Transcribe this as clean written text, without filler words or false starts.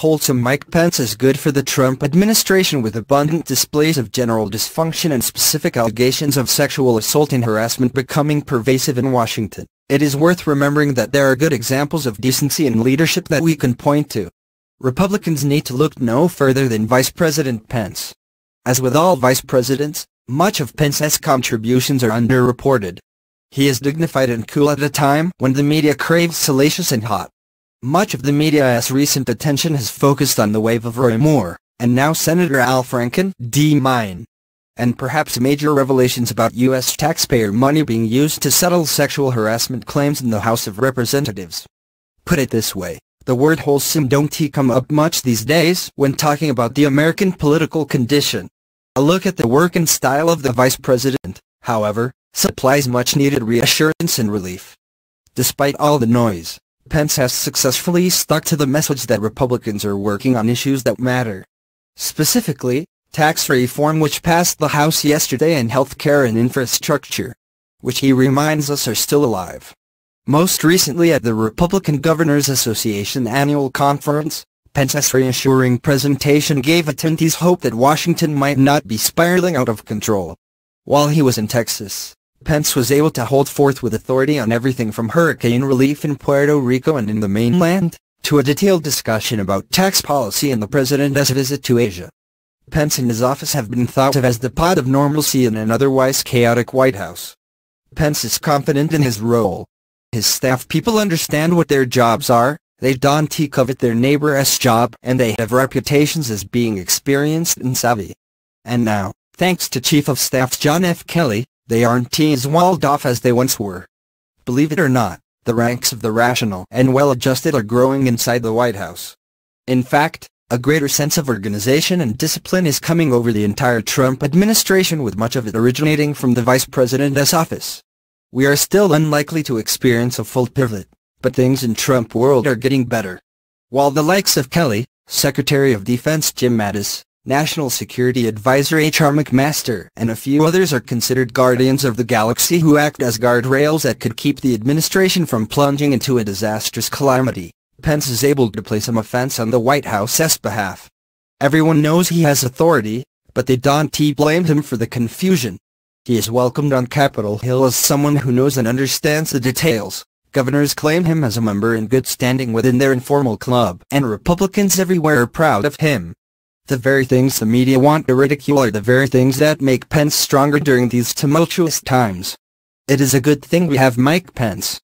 Wholesome Mike Pence is good for the Trump administration, with abundant displays of general dysfunction and specific allegations of sexual assault and harassment becoming pervasive in Washington. It is worth remembering that there are good examples of decency and leadership that we can point to. Republicans need to look no further than Vice President Pence. As with all vice presidents, much of Pence's contributions are underreported. He is dignified and cool at a time when the media craves salacious and hot. Much of the media's recent attention has focused on the wave of Roy Moore, and now Senator Al Franken, D-Mine, and perhaps major revelations about U.S. taxpayer money being used to settle sexual harassment claims in the House of Representatives. Put it this way, the word wholesome don't come up much these days when talking about the American political condition. A look at the work and style of the vice president, however, supplies much-needed reassurance and relief. Despite all the noise, Pence has successfully stuck to the message that Republicans are working on issues that matter. Specifically, tax reform, which passed the House yesterday, and health care and infrastructure, which he reminds us are still alive. Most recently at the Republican Governors Association annual conference, Pence's reassuring presentation gave attendees hope that Washington might not be spiraling out of control. While he was in Texas, Pence was able to hold forth with authority on everything from hurricane relief in Puerto Rico and in the mainland, to a detailed discussion about tax policy and the president's visit to Asia. Pence and his office have been thought of as the pod of normalcy in an otherwise chaotic White House. Pence is confident in his role. His staff people understand what their jobs are, they don't covet their neighbor's job, and they have reputations as being experienced and savvy. And now, thanks to Chief of Staff John F. Kelly, they aren't as walled off as they once were. Believe it or not, the ranks of the rational and well-adjusted are growing inside the White House. In fact, a greater sense of organization and discipline is coming over the entire Trump administration, with much of it originating from the Vice President's office. We are still unlikely to experience a full pivot, but things in Trump world are getting better. While the likes of Kelly, Secretary of Defense Jim Mattis, National Security Advisor H.R. McMaster, and a few others are considered guardians of the galaxy who act as guardrails that could keep the administration from plunging into a disastrous calamity, Pence is able to play some offense on the White House's behalf. Everyone knows he has authority, but they don't blame him for the confusion. He is welcomed on Capitol Hill as someone who knows and understands the details. Governors claim him as a member in good standing within their informal club, and Republicans everywhere are proud of him. The very things the media want to ridicule are the very things that make Pence stronger during these tumultuous times. It is a good thing we have Mike Pence.